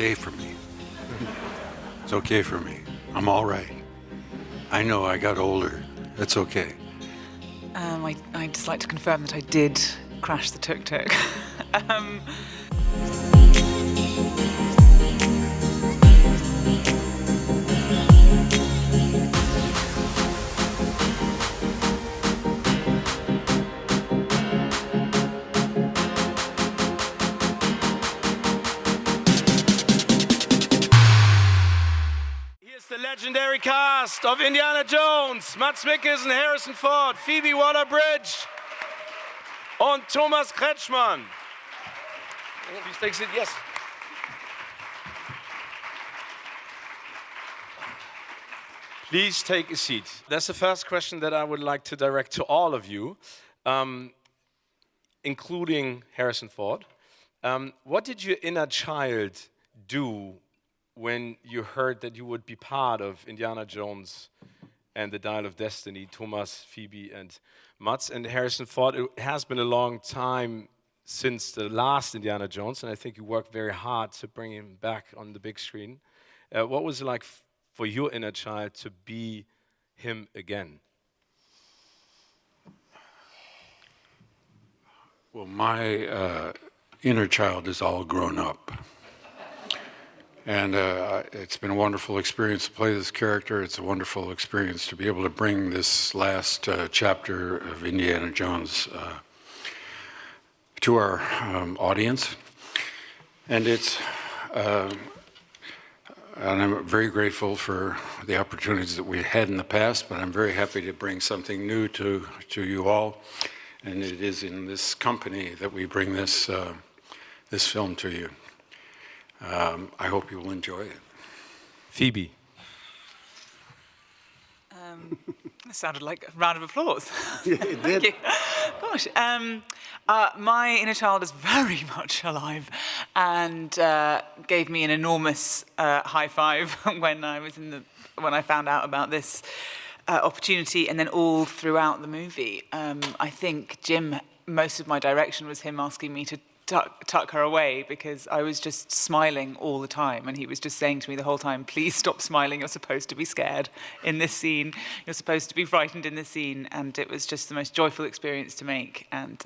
okay for me. It's okay for me. I'm all right. I know I got older. It's okay. I'd just like to confirm that I did crash the tuk-tuk. The legendary cast of Indiana Jones, Mads Mikkelsen, Harrison Ford, Phoebe Waller-Bridge und Thomas Kretschmann. Please take a seat. Yes. Please take a seat. That's the first question that I would like to direct to all of you, including Harrison Ford. What did your inner child do when you heard that you would be part of Indiana Jones and the Dial of Destiny, Thomas, Phoebe, and Mads and Harrison Ford? It has been a long time since the last Indiana Jones, and I think you worked very hard to bring him back on the big screen. What was it like for your inner child to be him again? Well, my inner child is all grown up. And it's been a wonderful experience to play this character. It's a wonderful experience to be able to bring this last chapter of Indiana Jones to our audience. And and I'm very grateful for the opportunities that we had in the past, but I'm very happy to bring something new to you all. And it is in this company that we bring this film to you. I hope you will enjoy it. Phoebe. That sounded like a round of applause. Yeah, it did. Thank you. Gosh, my inner child is very much alive and gave me an enormous high five when I found out about this opportunity, and then all throughout the movie. I think Jim, most of my direction was him asking me to tuck her away because I was just smiling all the time, and he was just saying to me the whole time, please stop smiling, you're supposed to be scared in this scene, you're supposed to be frightened in this scene. And it was just the most joyful experience to make, and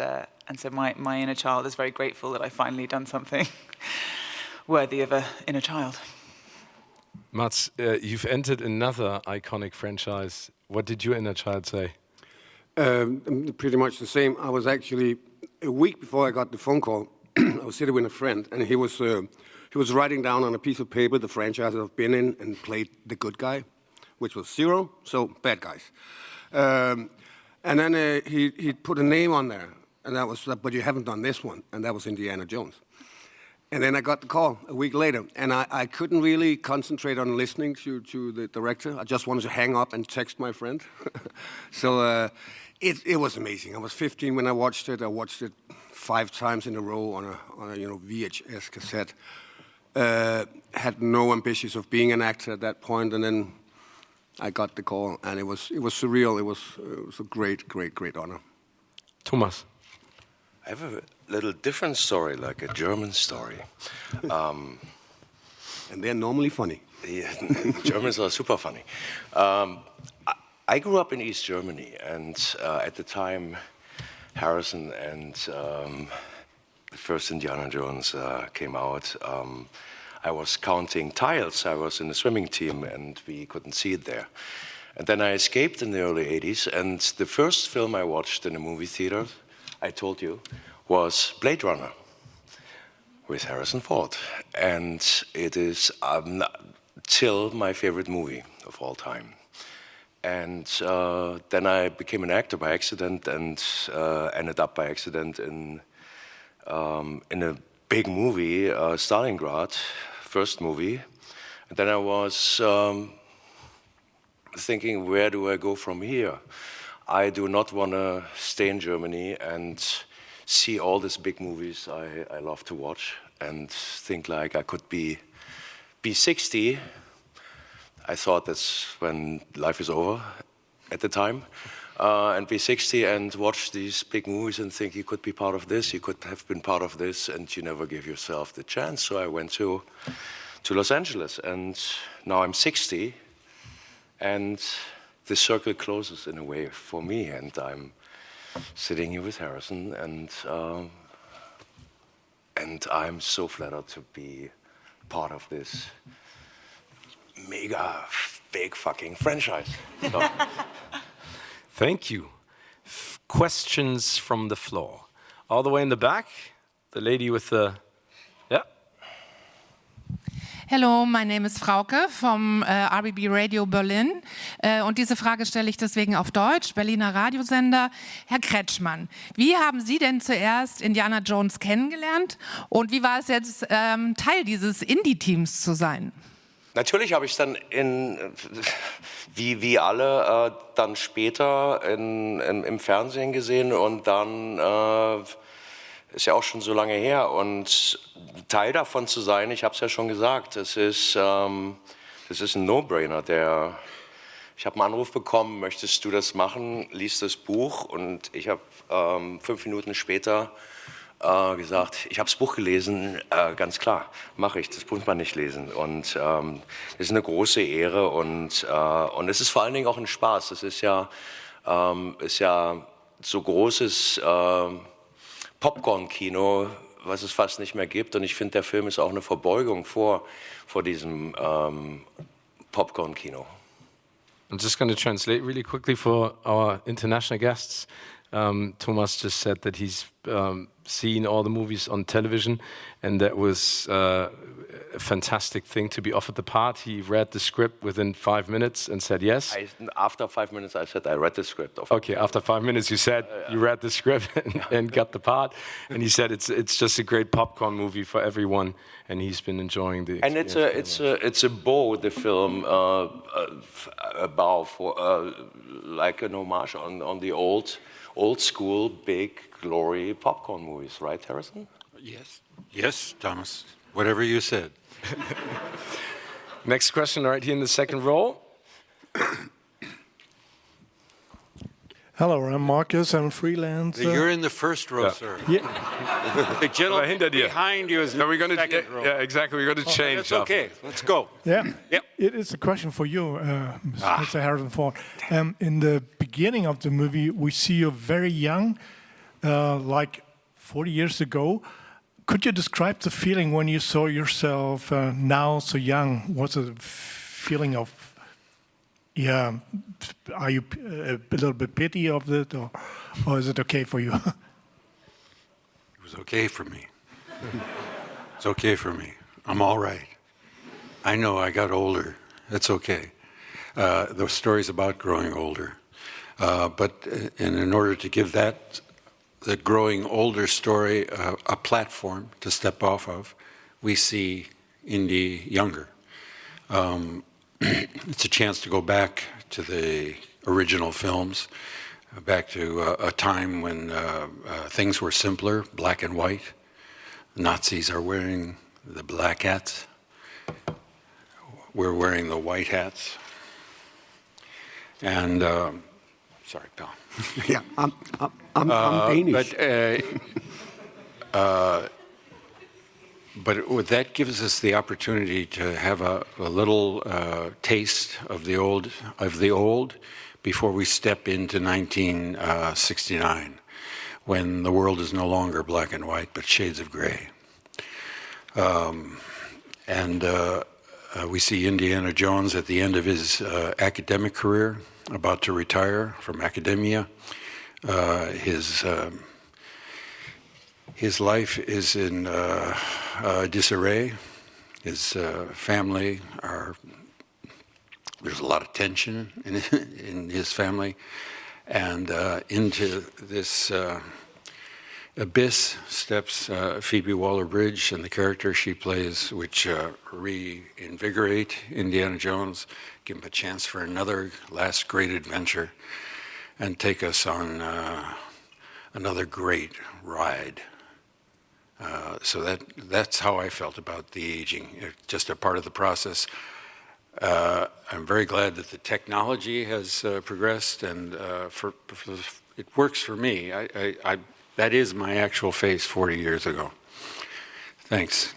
so my inner child is very grateful that I've finally done something worthy of an inner child. Mads, you've entered another iconic franchise. What did your inner child say? Pretty much the same. I was actually, a week before I got the phone call, I was sitting with a friend, and he was writing down on a piece of paper the franchises I've been in and played the good guy, which was 0, so bad guys. And then he put a name on there, and that was, but you haven't done this one, and that was Indiana Jones. And then I got the call a week later, and I couldn't really concentrate on listening to the director. I just wanted to hang up and text my friend. So it was amazing. I was 15 when I watched it. I watched it 5 times in a row on a VHS cassette. Had no ambitions of being an actor at that point, and then I got the call, and it was surreal. It was a great honor. Thomas. I have a little different story, like a German story. And they're normally funny. Yeah, Germans are super funny. I grew up in East Germany, and at the time, Harrison and the first Indiana Jones came out. I was counting tiles. I was in the swimming team, and we couldn't see it there. And then I escaped in the early 80s, and the first film I watched in a movie theater, I told you, was Blade Runner with Harrison Ford. And it is till my favorite movie of all time. And then I became an actor by accident and ended up by accident in a big movie, Stalingrad, first movie. And then I was thinking, where do I go from here? I do not want to stay in Germany and see all these big movies I love to watch and think like I could be 60. I thought that's when life is over at the time. And be 60 and watch these big movies and think you could be part of this, you could have been part of this, and you never give yourself the chance. So I went to to Los Angeles. And now I'm 60, and the circle closes in a way for me, and I'm sitting here with Harrison, and I'm so flattered to be part of this mega big fucking franchise. So. Thank you. Questions from the floor. All the way in the back, the lady with the, yeah. Hello, my name is Frauke vom RBB Radio Berlin. Und diese Frage stelle ich deswegen auf Deutsch, Berliner Radiosender. Herr Kretschmann, wie haben Sie denn zuerst Indiana Jones kennengelernt? Und wie war es jetzt, Teil dieses Indie-Teams zu sein? Natürlich habe ich dann wie alle, dann später im Fernsehen gesehen und dann ist ja auch schon so lange her und Teil davon zu sein, ich habe es ja schon gesagt, das ist ein No-Brainer. Ich habe einen Anruf bekommen, möchtest du das machen, lies das Buch und ich habe 5 Minuten später gesagt, ich habe das Buch gelesen, ganz klar, mache ich, das muss man nicht lesen. Und es ist eine große Ehre und es ist vor allen Dingen auch ein Spaß. Es ist ja so großes Popcorn-Kino, was es fast nicht mehr gibt. Und ich finde, der Film ist auch eine Verbeugung vor diesem Popcorn-Kino. I'm just going to translate really quickly for our international guests. Thomas just said that he's seen all the movies on television, and that was a fantastic thing to be offered the part. He read the script within 5 minutes and said yes. After 5 minutes, I said I read the script. Okay, after 5 minutes, you said you read the script and got the part, and he said it's just a great popcorn movie for everyone, and he's been enjoying the experience. And it's a bow, the film, a bow for like an homage on the old school big glory popcorn movies, right, Harrison? Yes, Thomas. Whatever you said. Next question right here in the second row. Hello, I'm Marcus. I'm a freelancer. You're in the first row, sir. Yeah. The gentleman hinter dir. behind you is in the second row. Yeah, exactly. We're going to change. That's okay. Let's go. Yeah. Yep. It is a question for you, Mr. Harrison Ford. In the beginning of the movie, we see you very young, like 40 years ago. Could you describe the feeling when you saw yourself now so young? What's the feeling of, are you a little bit pity of it, or is it okay for you? It was okay for me. It's okay for me. I'm all right. I know I got older. That's okay. The story's about growing older. But in order to give the growing older story a platform to step off of, we see Indy younger. It's a chance to go back to the original films, back to a time when things were simpler, black and white. Nazis are wearing the black hats. We're wearing the white hats. And, sorry, pal. Yeah, I'm Danish. But that gives us the opportunity to have a little taste of the old before we step into 1969, when the world is no longer black and white, but shades of gray. We see Indiana Jones at the end of his academic career, about to retire from academia. His life is in disarray. His family there's a lot of tension in his family, and into this abyss steps Phoebe Waller-Bridge and the character she plays, which reinvigorate Indiana Jones, give him a chance for another last great adventure, and take us on another great ride. So that's how I felt about the aging, just a part of the process. I'm very glad that the technology has progressed, and it works for me. That is my actual face 40 years ago. Thanks.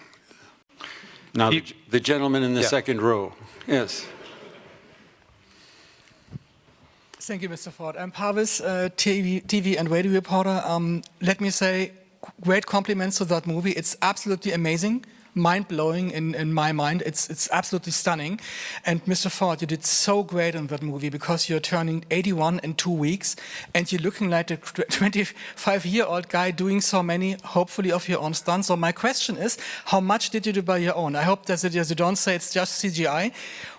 Now, the gentleman in the second row. Yes. Thank you, Mr. Ford. I'm Pavis, TV and radio reporter. Let me say, great compliments to that movie. It's absolutely amazing, mind-blowing in my mind. It's absolutely stunning. And Mr. Ford, you did so great in that movie because you're turning 81 in 2 weeks, and you're looking like a 25-year-old guy doing so many, hopefully, of your own stunts. So my question is, how much did you do by your own? I hope that you don't say it's just CGI.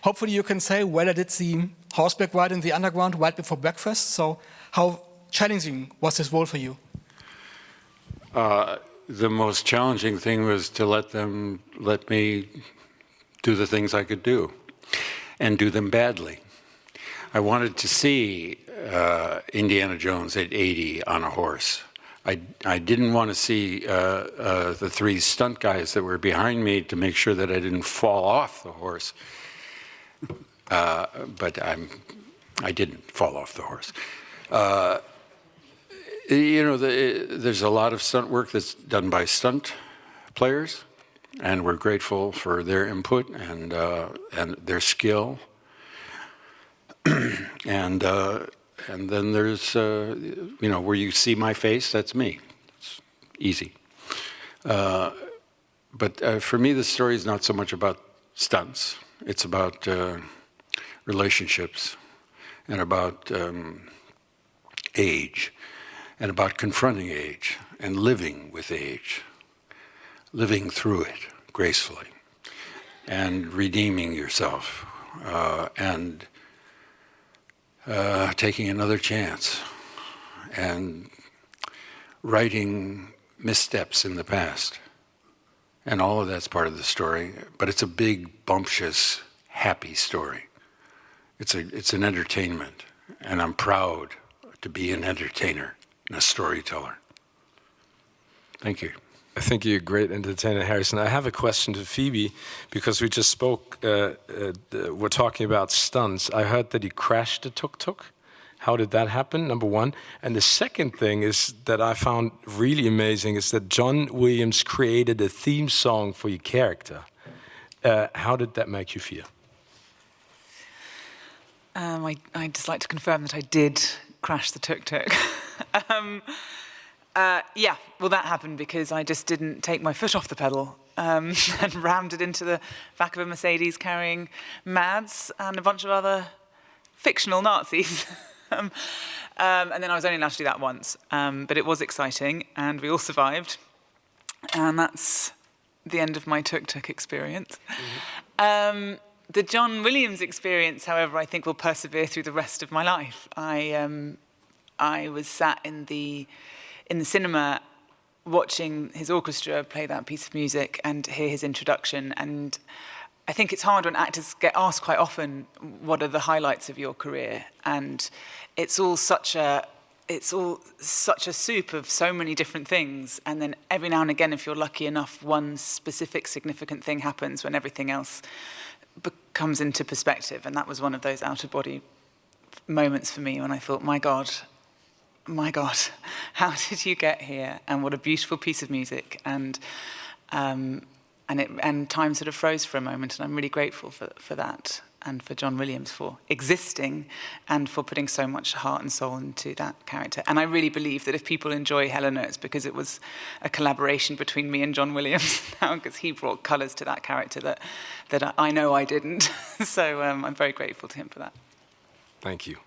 Hopefully you can say, well, I did the horseback ride in the underground right before breakfast. So how challenging was this role for you? The most challenging thing was to let me do the things I could do and do them badly. I wanted to see Indiana Jones at 80 on a horse. I didn't want to see the 3 stunt guys that were behind me to make sure that I didn't fall off the horse. But I didn't fall off the horse. There's a lot of stunt work that's done by stunt players, and we're grateful for their input and their skill. and then there's where you see my face, that's me. It's easy. But for me, the story is not so much about stunts. It's about relationships and about age. And about confronting age and living with age, living through it gracefully, and redeeming yourself, and taking another chance, and righting missteps in the past. And all of that's part of the story, but it's a big, bumptious, happy story. It's an entertainment, and I'm proud to be an entertainer. A storyteller. Thank you. I think you're a great entertainer, Harrison. I have a question to Phoebe, because we just spoke, we're talking about stunts. I heard that you crashed the Tuk-Tuk. How did that happen, number one? And the second thing is that I found really amazing is that John Williams created a theme song for your character. How did that make you feel? I'd just like to confirm that I did crash the Tuk-Tuk. Well, that happened because I just didn't take my foot off the pedal and rammed it into the back of a Mercedes carrying Mads and a bunch of other fictional Nazis. And then I was only allowed to do that once. But it was exciting, and we all survived. And that's the end of my Tuk-Tuk experience. Mm-hmm. The John Williams experience, however, I think will persevere through the rest of my life. I was sat in the cinema watching his orchestra play that piece of music and hear his introduction. And I think it's hard when actors get asked quite often, what are the highlights of your career? And it's all such a soup of so many different things. And then every now and again, if you're lucky enough, one specific significant thing happens when everything else comes into perspective. And that was one of those out-of-body moments for me when I thought, my God, how did you get here? And what a beautiful piece of music. And time sort of froze for a moment, and I'm really grateful for that, and for John Williams for existing and for putting so much heart and soul into that character. And I really believe that if people enjoy Helena, it's because it was a collaboration between me and John Williams now, because he brought colours to that character that I know I didn't. So I'm very grateful to him for that. Thank you.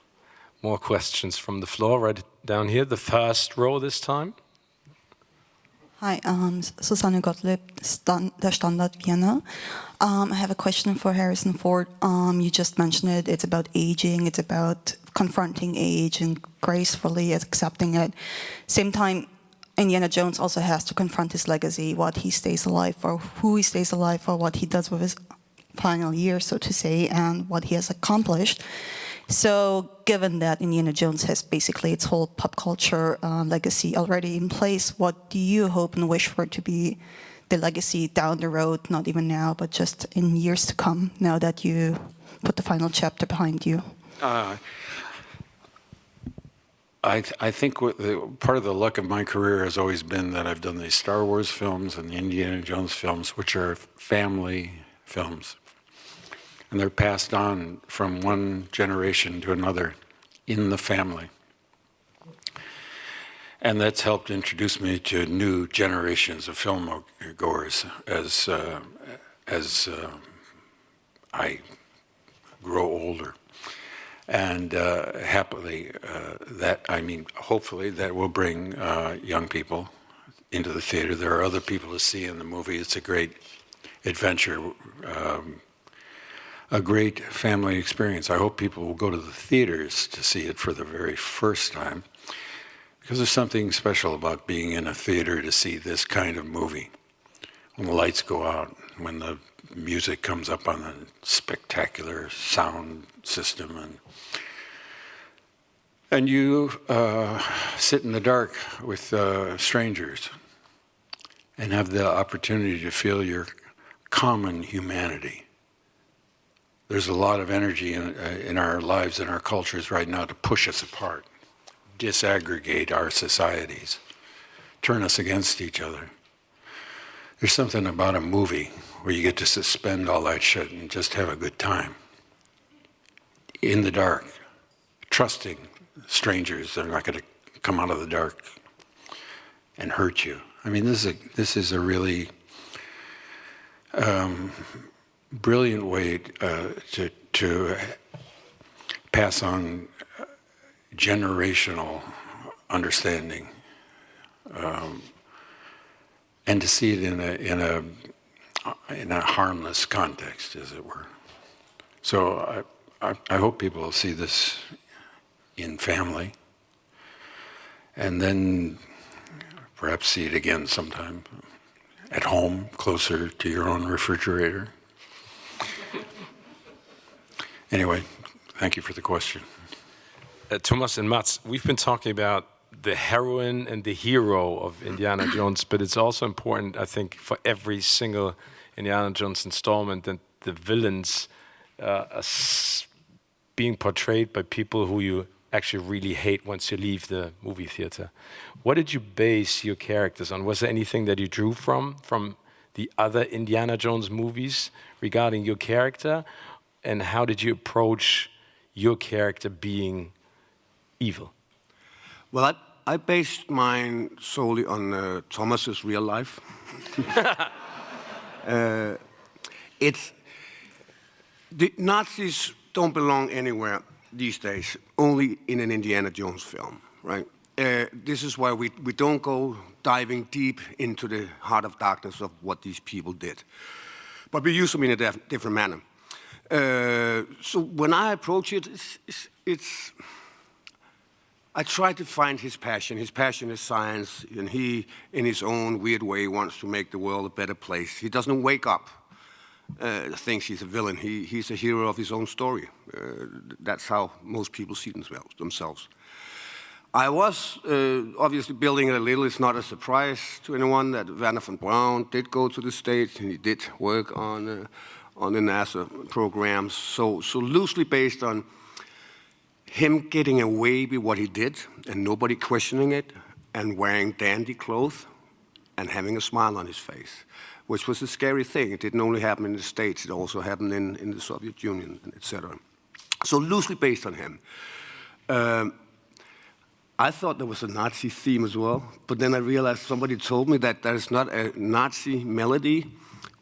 More questions from the floor, right down here, the first row this time. Hi, Susanne Gottlieb, Der Standard Vienna. I have a question for Harrison Ford. You just mentioned it. It's about aging. It's about confronting age and gracefully accepting it. Same time, Indiana Jones also has to confront his legacy, what he stays alive for, who he stays alive for, what he does with his final years, so to say, and what he has accomplished. So given that Indiana Jones has basically its whole pop culture legacy already in place, what do you hope and wish for to be the legacy down the road, not even now, but just in years to come, now that you put the final chapter behind you? I think part of the luck of my career has always been that I've done these Star Wars films and the Indiana Jones films, which are family films. And they're passed on from one generation to another in the family. And that's helped introduce me to new generations of film goers as I grow older. And happily, hopefully that will bring young people into the theater. There are other people to see in the movie. It's a great adventure, a great family experience. I hope people will go to the theaters to see it for the very first time, because there's something special about being in a theater to see this kind of movie. When the lights go out, when the music comes up on the spectacular sound system, and you sit in the dark with strangers and have the opportunity to feel your common humanity. There's a lot of energy in our lives and our cultures right now to push us apart, disaggregate our societies, turn us against each other. There's something about a movie where you get to suspend all that shit and just have a good time. In the dark, trusting strangers. They're not going to come out of the dark and hurt you. I mean, this is a really brilliant way to pass on generational understanding, and to see it in a harmless context, as it were. So I hope people will see this in family, and then perhaps see it again sometime at home, closer to your own refrigerator. Anyway, thank you for the question. Thomas and Mats, we've been talking about the heroine and the hero of Indiana Jones, but it's also important, I think, for every single Indiana Jones installment that the villains are being portrayed by people who you actually really hate once you leave the movie theater. What did you base your characters on? Was there anything that you drew from the other Indiana Jones movies regarding your character? And how did you approach your character being evil? Well, I based mine solely on Thomas's real life. The Nazis don't belong anywhere these days, only in an Indiana Jones film, right? This is why we don't go diving deep into the heart of darkness of what these people did. But we use them in a different manner. So when I approach it, I try to find his passion. His passion is science, and he, in his own weird way, wants to make the world a better place. He doesn't wake up, thinks he's a villain. He's a hero of his own story. That's how most people see themselves. I was obviously building it a little. It's not a surprise to anyone that Werner von Braun did go to the States, and he did work on the NASA programs. So loosely based on him getting away with what he did and nobody questioning it, and wearing dandy clothes and having a smile on his face, which was a scary thing. It didn't only happen in the States, it also happened in the Soviet Union, etc. So loosely based on him. I thought there was a Nazi theme as well, but then I realized somebody told me that there is not a Nazi melody,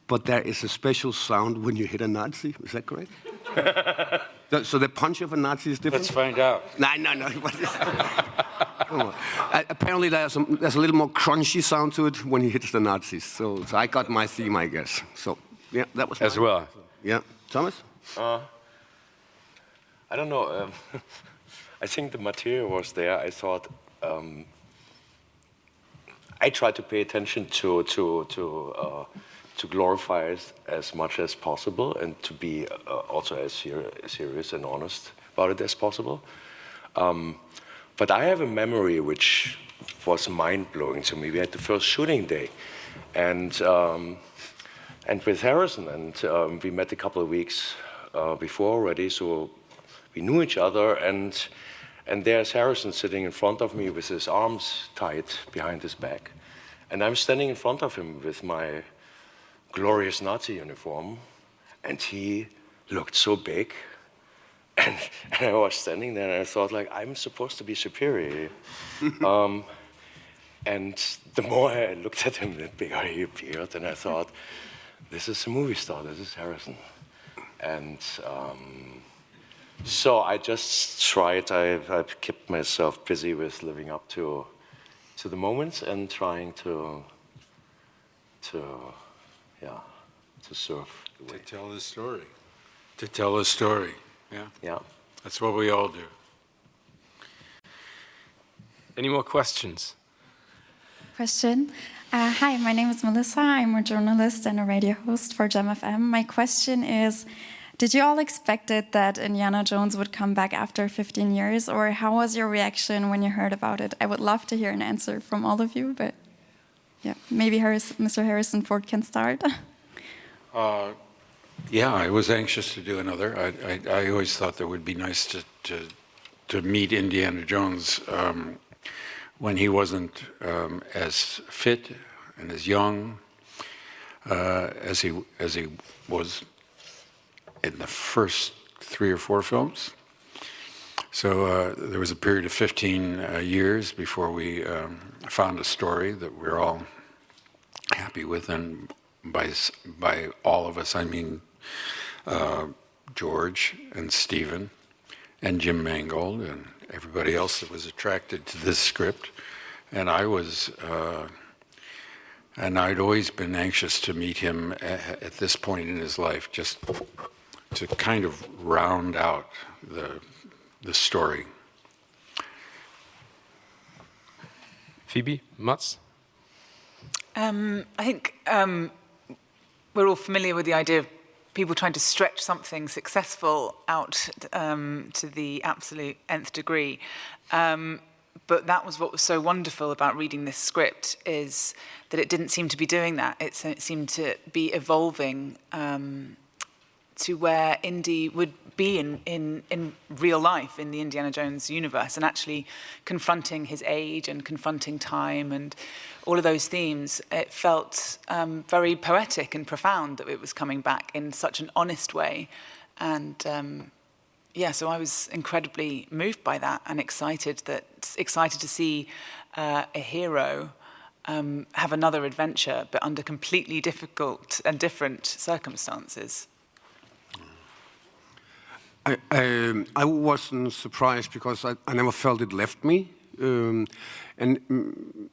but there is a special sound when you hit a Nazi. Is that correct? So the punch of a Nazi is different? Let's find out. No. Apparently there's a little more crunchy sound to it when he hits the Nazis. So I got my theme, I guess. So yeah, that was as well. Yeah, Thomas? I don't know. I think the material was there. I thought I tried to pay attention to glorify it as much as possible, and to be also as serious and honest about it as possible. But I have a memory which was mind-blowing to me. We had the first shooting day, and with Harrison, and we met a couple of weeks before already, so we knew each other, and And there's Harrison sitting in front of me with his arms tied behind his back. And I'm standing in front of him with my glorious Nazi uniform. And he looked so big. And I was standing there and I thought, like, I'm supposed to be superior. And the more I looked at him, the bigger he appeared. And I thought, this is a movie star, this is Harrison. And so I just tried, I've kept myself busy with living up to the moments and trying to serve the way. To tell the story. To tell a story, yeah. Yeah. That's what we all do. Any more questions? Question. Hi, my name is Melissa. I'm a journalist and a radio host for Gem FM. My question is, did you all expected that Indiana Jones would come back after 15 years, or how was your reaction when you heard about it? I would love to hear an answer from all of you, but yeah, maybe Mr. Harrison Ford can start. Yeah, I was anxious to do another. I always thought that it would be nice to meet Indiana Jones when he wasn't as fit and as young as he was in the first 3 or 4 films. So there was a period of 15 years before we found a story that we're all happy with, and by all of us I mean George and Stephen and Jim Mangold and everybody else that was attracted to this script. And I was, and I'd always been anxious to meet him at this point in his life, just to kind of round out the story. Phoebe, Mats? I think we're all familiar with the idea of people trying to stretch something successful out to the absolute nth degree. But that was what was so wonderful about reading this script, is that it didn't seem to be doing that. It seemed to be evolving to where Indy would be in real life, in the Indiana Jones universe, and actually confronting his age and confronting time and all of those themes. It felt very poetic and profound that it was coming back in such an honest way. And yeah, so I was incredibly moved by that and excited to see a hero have another adventure, but under completely difficult and different circumstances. I wasn't surprised because I never felt it left me. And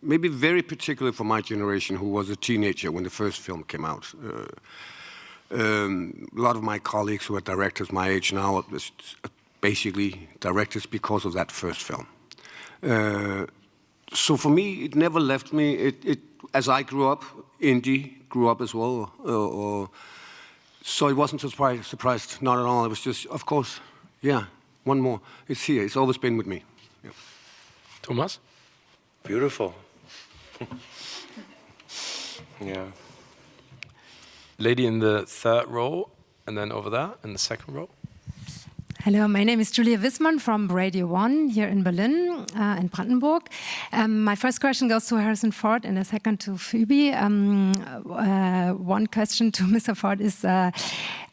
maybe very particular for my generation, who was a teenager when the first film came out. A lot of my colleagues who are directors my age now are basically directors because of that first film. So for me, it never left me. As I grew up, Indy grew up as well. So it wasn't surprised, not at all. It was just, of course, yeah, one more. It's here. It's always been with me. Yeah. Thomas? Beautiful. Yeah. Lady in the 3rd row, and then over there in the 2nd row. Hello, my name is Julia Wissmann from Radio 1 here in Berlin, in Brandenburg. My first question goes to Harrison Ford and a second to Phoebe. One question to Mr. Ford is, are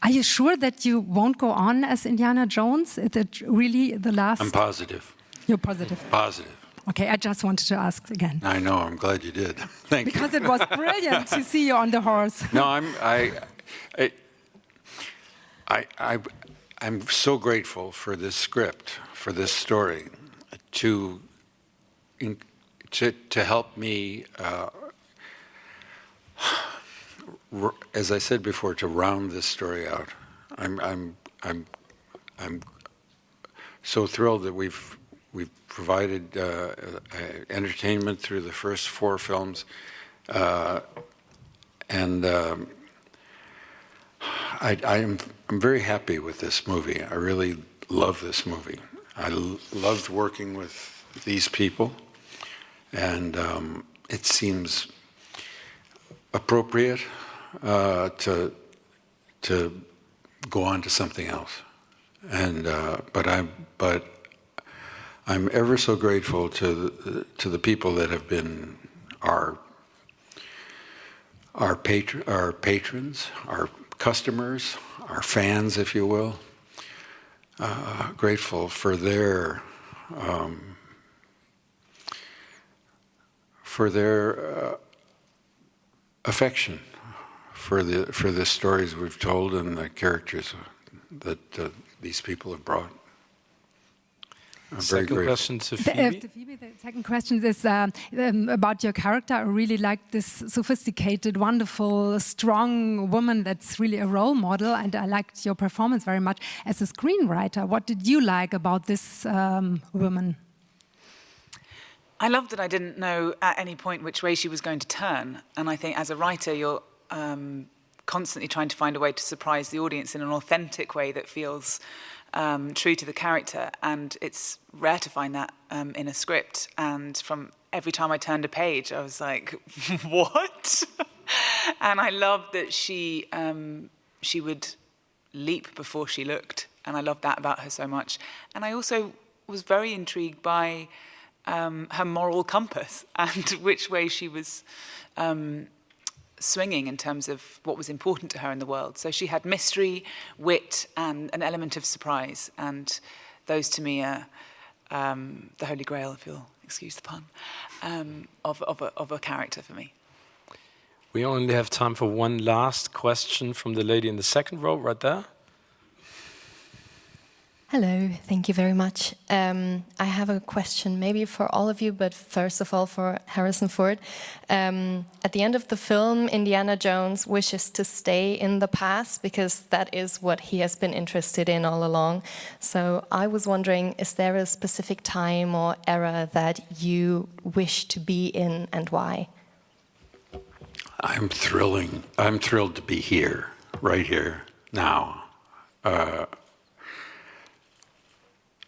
you sure that you won't go on as Indiana Jones? Is it really the last? I'm positive. You're positive? Positive. Okay, I just wanted to ask again. I know, I'm glad you did. Thank you. Because it was brilliant to see you on the horse. No, I'm so grateful for this script, for this story, to help me, as I said before, to round this story out. I'm so thrilled that we've provided entertainment through the first 4 films, and I'm very happy with this movie. I really love this movie. I loved working with these people, and it seems appropriate to go on to something else. And but I'm ever so grateful to the people that have been our patrons, our customers, our fans, if you will. Grateful for their affection for the stories we've told and the characters that these people have brought. I'm very Second grateful. question to Phoebe. The second question is about your character. I really like this sophisticated, wonderful, strong woman that's really a role model, and I liked your performance very much as a screenwriter. What did you like about this woman? I loved that I didn't know at any point which way she was going to turn. And I think as a writer, you're constantly trying to find a way to surprise the audience in an authentic way that feels true to the character. And it's rare to find that in a script. And from every time I turned a page, I was like, what? And I loved that she would leap before she looked. And I loved that about her so much. And I also was very intrigued by her moral compass and which way she was swinging in terms of what was important to her in the world. So she had mystery, wit, and an element of surprise. And those to me are the holy grail, if you'll excuse the pun, of a character for me. We only have time for one last question from the lady in the second row, right there. Hello, thank you very much. I have a question maybe for all of you, but first of all for Harrison Ford. At the end of the film, Indiana Jones wishes to stay in the past because that is what he has been interested in all along. So I was wondering, is there a specific time or era that you wish to be in and why? I'm thrilled to be here, right here, now.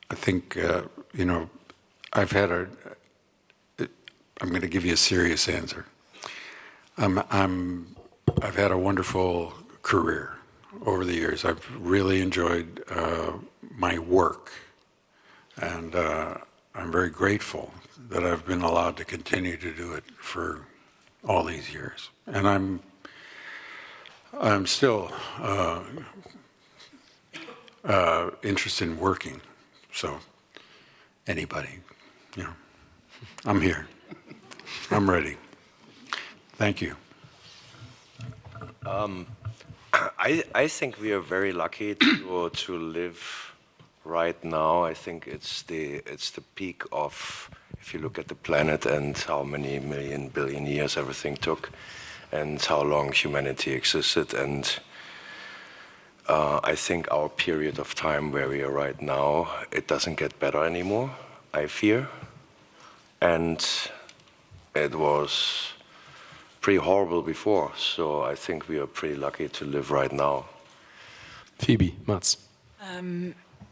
I think, I've had I'm going to give you a serious answer. I've had a wonderful career over the years. I've really enjoyed my work, and I'm very grateful that I've been allowed to continue to do it for all these years. And I'm still interested in working. So, anybody, I'm here. I'm ready. Thank you. I think we are very lucky to live right now. I think it's the peak of, if you look at the planet and how many million, billion years everything took, and how long humanity existed, and I think our period of time where we are right now, it doesn't get better anymore, I fear. And it was pretty horrible before, so I think we are pretty lucky to live right now. Phoebe, Mats.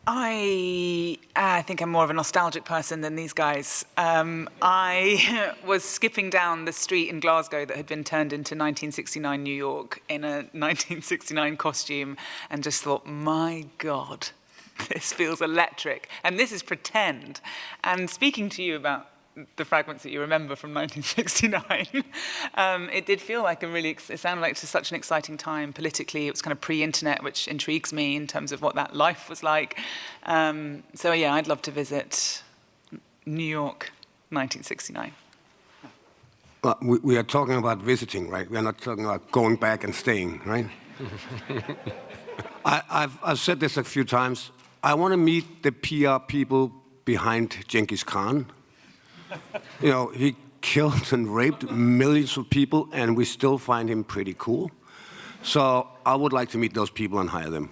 I think I'm more of a nostalgic person than these guys. I was skipping down the street in Glasgow that had been turned into 1969 New York in a 1969 costume and just thought, my God, this feels electric. And this is pretend. And speaking to you about the fragments that you remember from 1969, it did feel like it sounded like just such an exciting time politically. It was kind of pre-internet, which intrigues me in terms of what that life was like. So yeah, I'd love to visit New York, 1969. Well, we are talking about visiting, right? We are not talking about going back and staying, right? I've said this a few times. I want to meet the PR people behind Genghis Khan. He killed and raped millions of people, and we still find him pretty cool. So I would like to meet those people and hire them.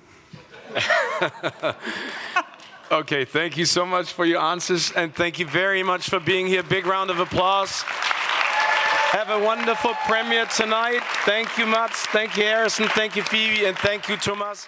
Okay, thank you so much for your answers, and thank you very much for being here. Big round of applause. Have a wonderful premiere tonight. Thank you, Mats. Thank you, Harrison. Thank you, Phoebe. And thank you, Thomas.